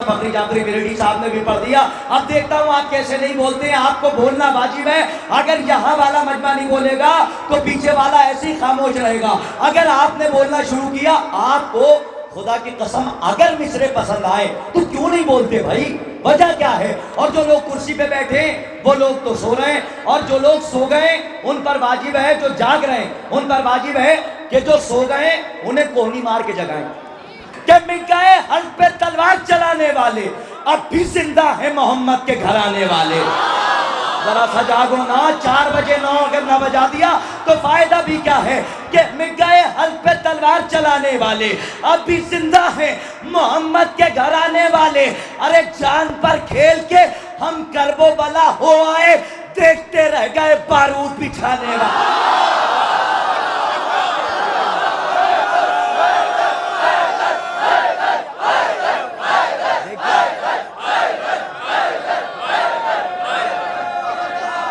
फखरी जाफरी मेरठी साहब ने भी पढ़ दिया। अब देखता हूँ आप कैसे नहीं बोलते हैं, आपको बोलना वाजिब है। अगर यहाँ वाला मजमा नहीं बोलेगा तो पीछे वाला ऐसे ही खामोश रहेगा। अगर आपने बोलना शुरू किया, आपको खुदा की कसम अगर मिसरे पसंद आए तो क्यों नहीं बोलते भाई, वजह क्या है? और जो लोग कुर्सी पे बैठे वो लोग तो सो रहे हैं, और जो लोग सो गए उन पर वाजिब है, जो जाग रहे हैं उन पर वाजिब है कि जो सो गए उन्हें कोहनी मार के जगाएं। कि मिट गए हल पे तलवार चलाने वाले, अब भी जिंदा है मोहम्मद के घर आने वाले। जरा सा जागो ना, 4 बजे 9 अगर ना बजा दिया तो फायदा भी क्या है? कि मिट गए हल पे तलवार चलाने वाले, अब भी जिंदा है मोहम्मद के घर आने वाले। अरे जान पर खेल के हम करबो बला हो आए, देखते रह गए बारूद बिछाने वाले।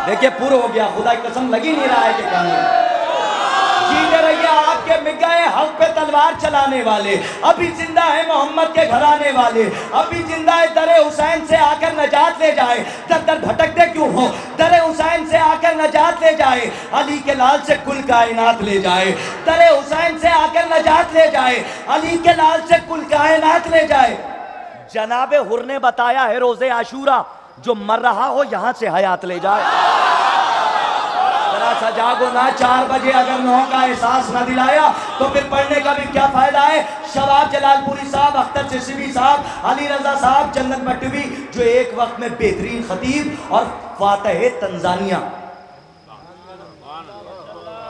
देखिए पूरा हो गया, खुदा की कसम लगी नहीं रहा है कि कहानी जीते रहिए आपके मिट गए हक पे तलवार चलाने वाले, अभी जिंदा है मोहम्मद के घराने वाले, अभी जिंदा है दरे हुसैन से आकर नजात ले जाए। दर दर भटकते क्यों हो, दरे हुसैन से आकर नजात ले जाए, अली के लाल से कुल कायनात ले जाए। दरे हुसैन से आकर नजात ले जाए, अली के लाल से कुल कायनात ले जाए। जनाबे हुर ने बताया है रोजे आशूरा, जो मर रहा हो यहां से हयात ले जाए। जरा सा जागो ना, 4 बजे अगर 9 का एहसास ना दिलाया तो फिर पढ़ने का भी क्या फायदा है? शबाब जलालपुरी साहब, अख्तर चिश्ती साहब, अली रजा साहब, जन्नत मटवी, जो एक वक्त में बेहतरीन खतीब और फातह तंजानिया,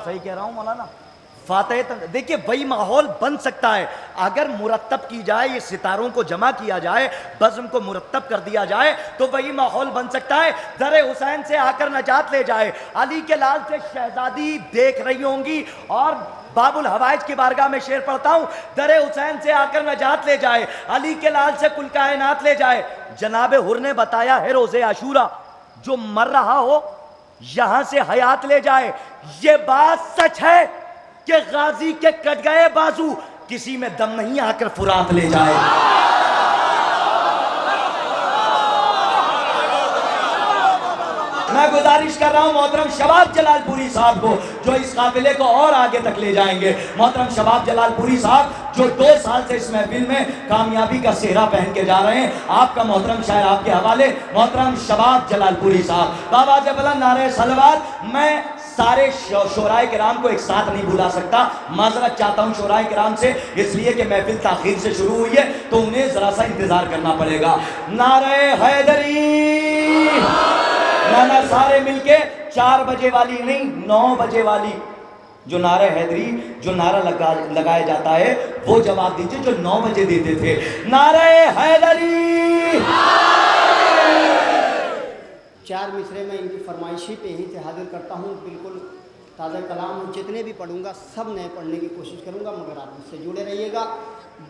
सही कह रहा हूं मौलाना, फातह। देखिए वही माहौल बन सकता है अगर मुरत्तब की जाए, ये सितारों को जमा किया जाए, बज़्म को मुरत्तब कर दिया जाए तो वही माहौल बन सकता है। दरे हुसैन से आकर नजात ले जाए, अली के लाल से शहजादी देख रही होंगी, और बाबुल हवाइज की बारगाह में शेर पढ़ता हूं, दरे हुसैन से आकर नजात ले जाए, अली के लाल से कुल कायनात ले जाए। जनाबे हुर ने बताया है रोजे आशूरा, जो मर रहा हो यहां से हयात ले जाए। ये बात सच है कि गाजी के कट गए बाजू किसी में दम नहीं आकर फुरात ले जाए। मैं गुजारिश कर रहा हूं मोहतरम शबाब जलालपुरी साहब को, जो इस काफिले को और आगे तक ले जाएंगे। मोहतरम शबाब जलालपुरी साहब जो 2 साल से इस महफिल में कामयाबी का सेहरा पहन के जा रहे हैं, आपका मोहतरम शायर आपके हवाले, मोहतरम शबाब जलालपुरी साहब। बाबा जबला नारे सलवात। मैं सारे शोराए किराम को एक साथ नहीं बुला सकता, माजरत चाहता हूं शोराए किराम से, इसलिए कि महफिल ताखीर से शुरू हुई है तो उन्हें जरा सा इंतजार करना पड़ेगा। नारे हैदरी, नाना सारे मिलके 4 बजे वाली नहीं 9 बजे वाली जो नारा हैदरी, जो नारा लगाया जाता है वो जवाब दीजिए जो 9 बजे देते थे। नारे हैदरी। 4 मिसरे में इनकी फरमाइशी पे यहीं से हाजिर करता हूँ। बिल्कुल ताज़ा कलाम हूँ, जितने भी पढ़ूंगा सब नए पढ़ने की कोशिश करूँगा, मगर आप मुझसे जुड़े रहिएगा।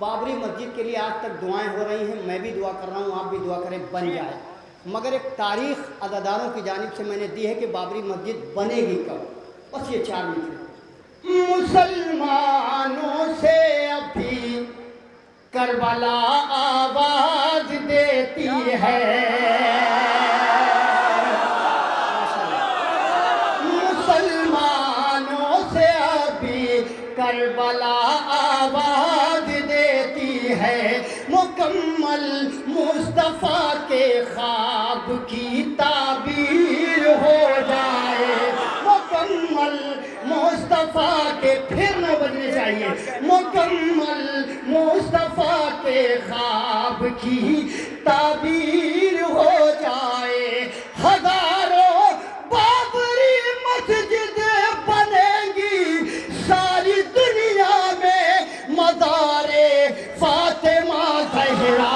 बाबरी मस्जिद के लिए आज तक दुआएं हो रही हैं, मैं भी दुआ कर रहा हूँ, आप भी दुआ करें बन जाए। मगर एक तारीख़ अदादारों की जानिब से मैंने दी है कि बाबरी मस्जिद बनेगी कब। बस ये 4 मिसरे। मुसलमानों से अभी करबला आवाज देती है, करबला आवाज देती है। मुकम्मल मुस्तफ़ा के ख्वाब की ताबीर हो जाए, मुकम्मल मुस्तफ़ा के, फिर न बजने चाहिए, मुकम्मल मुस्तफ़ा के ख्वाब की ताबीर हो जाए। हजारों बाबरी मस्जिद बनेंगी सारी दुनिया में, मज़ारे फातिमा ज़हरा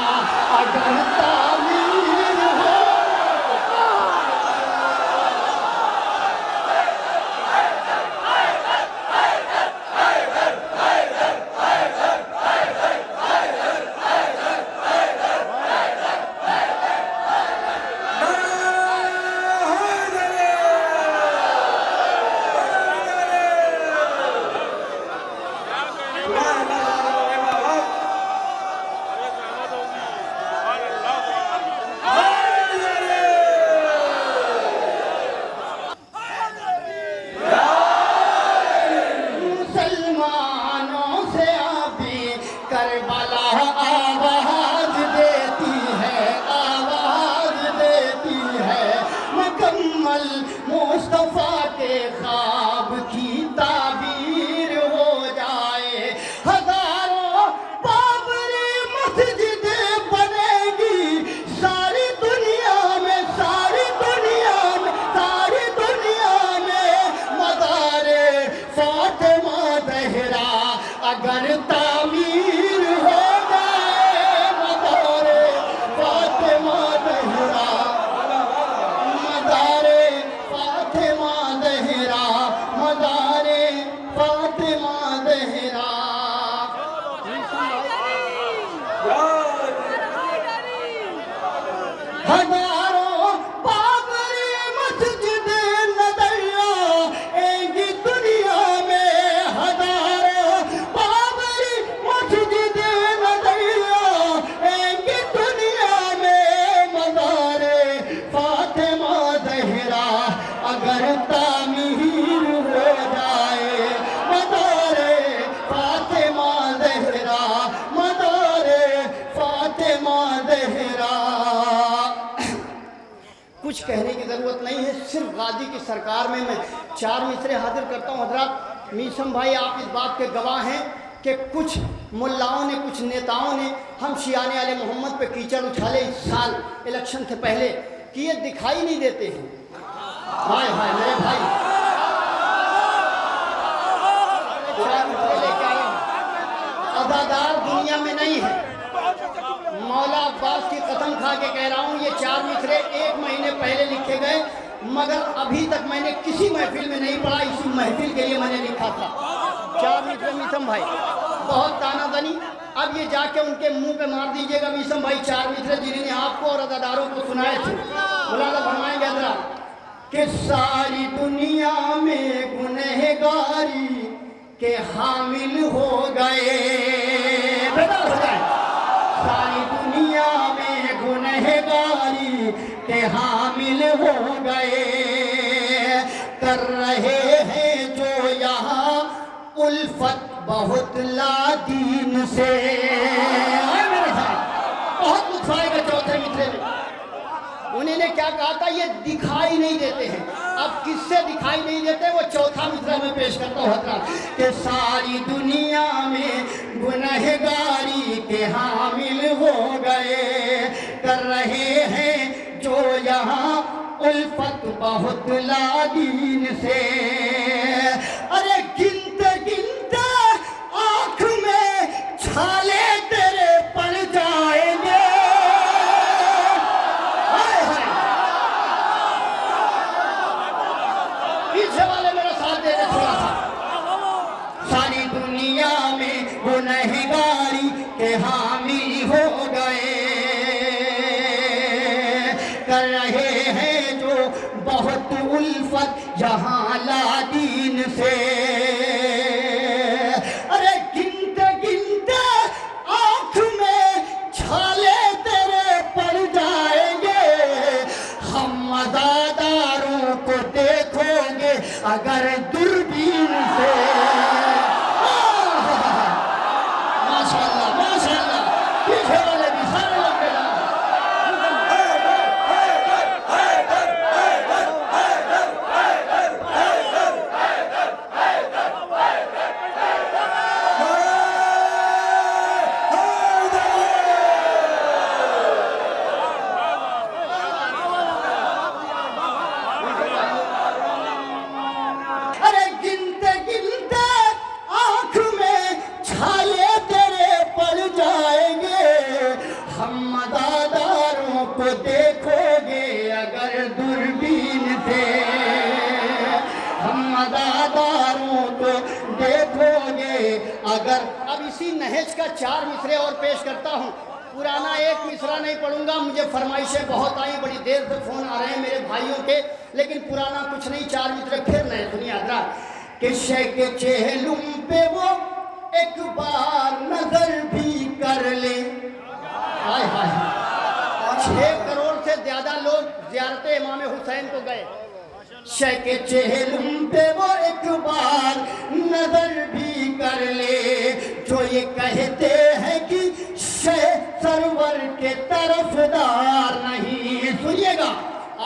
अगर तामीर हो। हजारों बाबरी मस्जिद नजर आएंगी दुनिया में, हजारों बाबरी मस्जिद नजर आएंगी दुनिया में। मज़ारे फातिमा ज़हरा अगर तामीर हो जाए, मज़ारे फातिमा ज़हरा, मज़ारे फातिमा ज़हरा। कुछ कहने की ज़रूरत नहीं है, सिर्फ गाजी की सरकार में मैं 4 मिसरे हाजिर करता हूँ। हजरत मीसम भाई, आप इस बात के गवाह हैं कि कुछ मुल्लाओं ने, कुछ नेताओं ने हम शियाने आले मोहम्मद पे कीचड़ उछाले इस साल इलेक्शन से पहले कि ये दिखाई नहीं देते हैं। हाय हाय मेरे भाई, अदादार दुनिया में नहीं है। मौला अब्बास की कसम खा के कह रहा हूँ, ये 4 मिसरे 1 महीने पहले लिखे गए, मगर अभी तक मैंने किसी महफिल में नहीं पढ़ा। इसी महफिल के लिए मैंने लिखा था 4 मिसरे। मीसम भाई बहुत ताना बनी, अब ये जाके उनके मुंह पे मार दीजिएगा। मीसम भाई 4 मिसरे जिन्होंने आपको और अदादारों को सुनाए थे, मुलाजा फरमाएंगे हजरा कि सारी दुनिया में गुनहगारी के हामिल हो गए। बेटा हो जाए, सारी दुनिया में गुनहगारी के हामिल हो गए, कर रहे हैं जो यहाँ उल्फत बहुत लादीन से। मेरे साथ बहुत कुछ आएगा चौथे मिसरे में। उन्होंने क्या कहा था, ये दिखाई नहीं देते हैं। अब किससे दिखाई नहीं देते, वो चौथा मिसरा में पेश करता हूँ कि सारी दुनिया में गुनहगारी के हामिल हो गए, कर रहे हैं जो यहाँ उल्फत बहुत लादीन से। अरे गिनते गिनते आँख में छाले तेरे पड़ जाएंगे। पीछे वाले मेरा साथ दे दे थोड़ा सा। सारी दुनिया में गुनहगारी के हामी हो गए, कर रहे हैं जो बहुत उल्फत यहाँ लादीन से। अरे गिनते गिनते आँख में छाले तेरे पड़ जाएंगे, हम अज़ादारों को देखोगे अगर दूरबीन से। माशाअल्लाह माशाअल्लाह, पीछे वाले भी सारे लोग अगर। अब इसी नहेज का 4 मिसरे और पेश करता हूँ। पुराना एक मिसरा नहीं पढ़ूंगा, मुझे फरमाइशें बहुत आई, बड़ी देर से फोन आ रहे हैं मेरे भाइयों के, लेकिन पुराना कुछ नहीं, 4 मिसरे फिर नए सुनिए हजरात। कि शे के चेहलुम पे वो एक बार नजर भी कर ले। हाय हाय, 6 करोड़ से ज्यादा लोग ज़ियारत इमाम हुसैन को गए। शे के चेहलुम पे वो एक बार नजर भी कर ले, जो ये कहते हैं कि शे सरवर के तरफदार नहीं। सुनिएगा,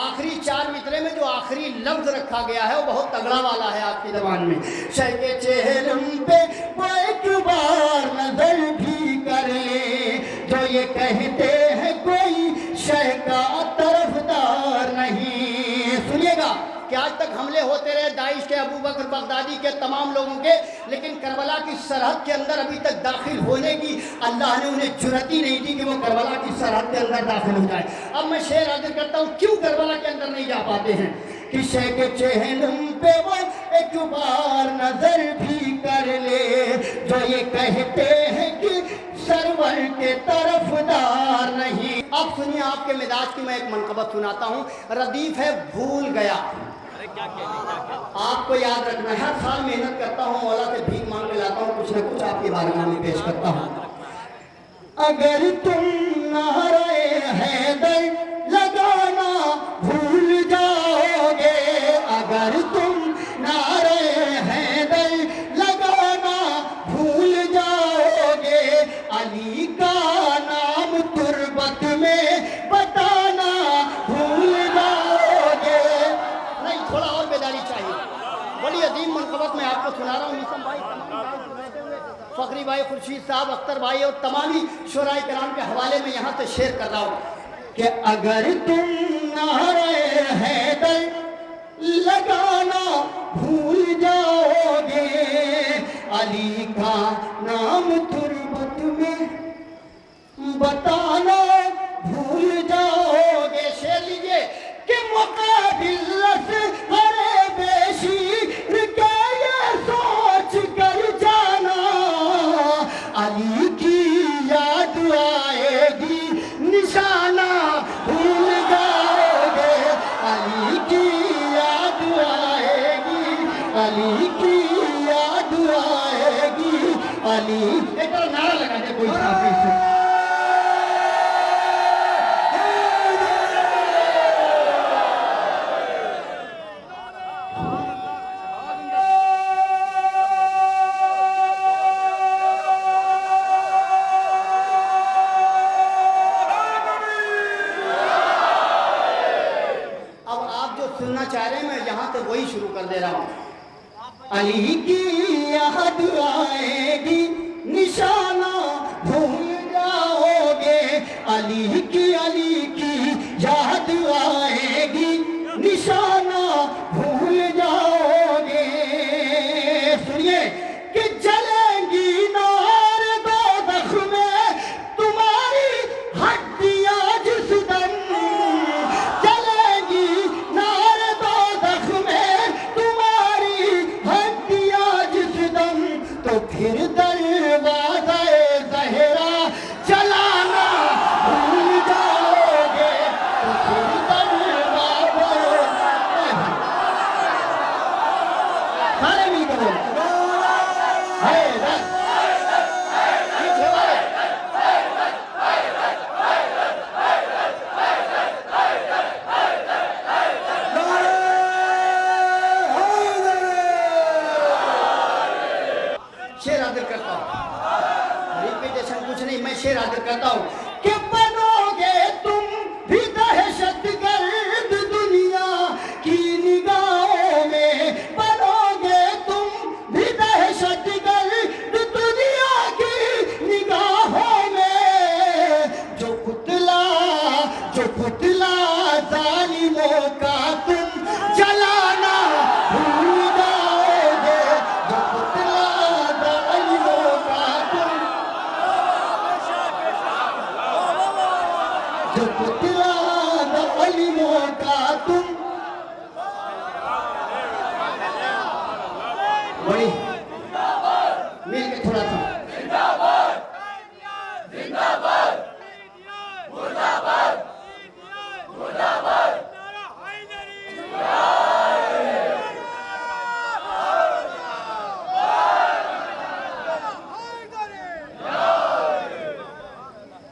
आखिरी 4 मिसरे में जो आखिरी लफ्ज रखा गया है वो बहुत तगड़ा वाला है आपकी जबान में। शे के चेहलुम पे वो एक बार नजर भी कर ले, जो ये कहते हैं कोई शे का तरफदार नहीं। सुनिएगा कि आज तक हमले होते रहे दाइश के, अबू बकर बगदादी के, तमाम लोगों के, लेकिन करबला की सरहद के अंदर अभी तक दाखिल होने की अल्लाह ने उन्हें जुर्रत ही नहीं दी कि वो करबला की सरहद के अंदर दाखिल हो जाए। अब मैं शेर हाजिर करता हूँ, क्यों करबला के अंदर नहीं जा पाते हैं। कि शे के चेहलुम पे वो एक बार नजर भी कर ले, जो ये कहते हैं कि सरवर के तरफदार नहीं। अब सुनिए आपके मिजाज की मैं एक मनकबत सुनाता हूँ। रदीफ है भूल गया। आपको याद रखना है, हर साल मेहनत करता हूँ, मौला से भीख मांग के लाता हूँ, कुछ न कुछ आपकी बारगाह में पेश करता हूँ। अगर तुम नारे हैदर लगाना भूल जाओगे, अगर तुम नारे हैदर लगाना भूल जाओगे, अली का नाम तुर्बत में बताना भूल जाओगे। नहीं, थोड़ा और बेदारी चाहिए। बड़ी अजीम मनकबत मैं आपको सुना रहा हूँ। निसम भाई, फखरी भाई, खुर्शीद साहब, अख्तर भाई और तमामी शुराए किराम के हवाले में यहाँ से शेयर कर रहा हूँ कि अगर तुम नारे हैदर लगाना भूल जाओगे, अली का नाम तुर्बत में बताना भूल जाओगे। शेर लीजिए कि मुकाबिल हरे बेशीर के ये सोच कर जाना, अली की याद आएगी निशाना भूल जाओगे, अली की याद आएगी, अली की याद आएगी, अली। एक बार नारा लगा दे कोई साथी से। सुनना चाह रहे हैं, मैं यहाँ से वही शुरू कर दे रहा हूँ। अली की याद आएगी निशाना भूल जाओगे, अली की याद आएगी निशाना भूल जाओगे। सुनिए कि जलेंगी नार दोज़ख में तुम्हारी हड्डियां जिस दम, तो फिर दरवाज़े ज़हरा चलाना भूल जाओगे, तो फिर दरवाज़े सारे मिल करो शेर हाजिर करता हूँ। रिपीटेशन कुछ नहीं, मैं शेर हाजिर करता हूँ कि बनोगे तुम भी दहशत गर्द दुनिया की निगाहों में, बनोगे तुम भी दहशत गर्द दुनिया की निगाहों में। जो पुतला जालिमों का तुम जलाना भूल जाओगे, जो पुतला जो पुतला अलीमों का तुम। बड़ी मिल के थोड़ा सा जिंदाबाद मुर्दाबाद मुर्दाबाद।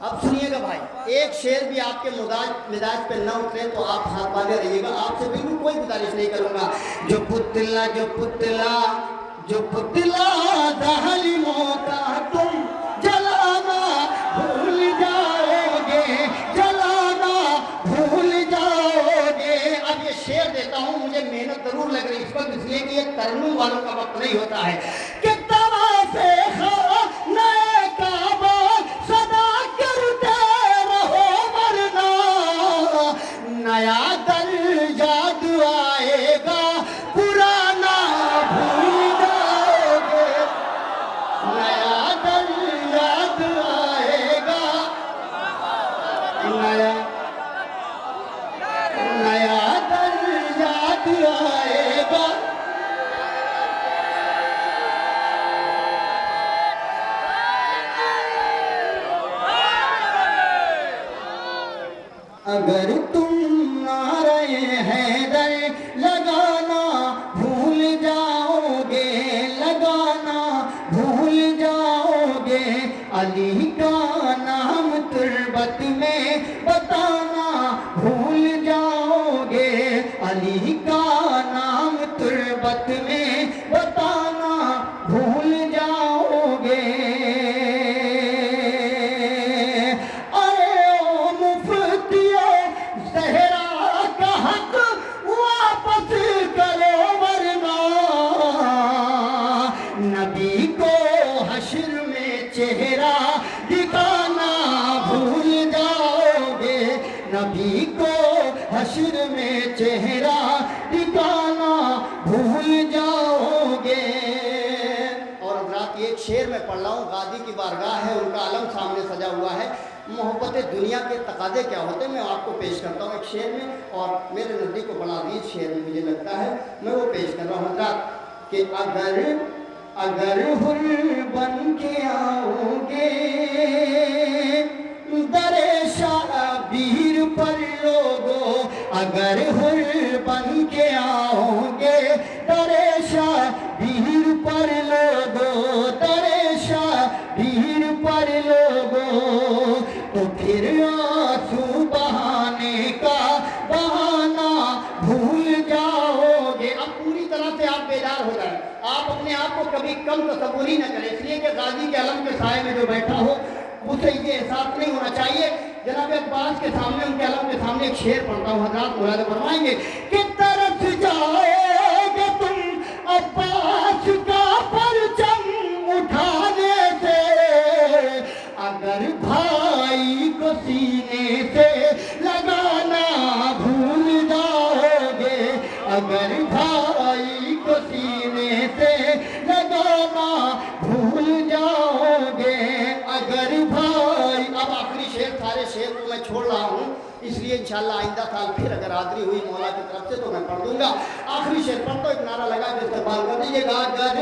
अब सुनिएगा भाई, एक शेर भी आपके मिजाज पे न उतरे तो आप हाथ बांधे रहिएगा। आपसे बिल्कुल कोई गुजारिश नहीं करूंगा। जो पुतला जालिमों का तुम जलाना भूल जाओगे, जलाना भूल जाओगे। अब ये शेर देता हूँ, मुझे मेहनत जरूर लग रही है इस वक्त, इसलिए कि ये तरन्नुम वालों का वक्त नहीं होता है कि तवाफ़े नए काबा सदा करते रहो, वरना नया दर याद आएगा पुराना भूल जाओगे, नया दर याद आएगा, नया दर याद आएगा। अगर तुम नारे हैदर लगाना भूल जाओगे, लगाना भूल जाओगे, अली का नाम तुर्बत में बताना भूल जाओगे, अली का नाम तुर्बत में बताना भूल जाओगे। अरे ओ मुफ्तियो ज़हरा का हक वापस करो वरना नबी को हश्र में चेहरा दिखाना भूल जाओगे, नबी को हश्र में चेहरा दिखाना भूल जाओगे। और हज़रात एक शेर में पढ़ रहा हूँ, गाजी की बारगाह है, उनका अलम सामने सजा हुआ है। मोहब्बत दुनिया के तकाजे क्या होते हैं मैं आपको पेश करता हूँ एक शेर में, और मेरे नज़दीक को बड़ा अजीज शेर में मुझे लगता है, मैं वो पेश कर रहा हूँ हज़रात कि अगर हुर बन के आओगे दरे शाबीर पर लोगो, अगर हुर बन के आओगे दरे शाबीर पर लोगो, दरे शाबीर पर लोगो, तो फिर आंसू बहाने का बहाना भूल जाओगे। अब पूरी तरह से आप बेदार हो जाए, आप अपने आप को कभी कम तसव्वुर ही न करें, इसलिए कि गाजी के अलम के साए में जो बैठा हो उसे ये एहसास नहीं होना चाहिए। जनाब अब्बास के सामने, उनके अलम के सामने एक शेर पढ़ता हूँ, हज़रात मुराद फरमाएंगे कि तरस जाओगे तुम अब्बास का परचम उठाने से, अगर भाई को सीने से लगाना भूल जाओगे, अगर भाई को सीने से लगाना भूल जाओगे, अगर भाई। अब आखिरी शेर, सारे शेर को मैं छोड़ रहा हूँ इसलिए इंशाल्लाह आइंदा साल फिर अगर हाज़िरी हुई मौला की तरफ से तो मैं पढ़ दूंगा। आखिरी शेर पर तो एक नारा लगा के इस्तेमाल कर दीजिएगा, अगर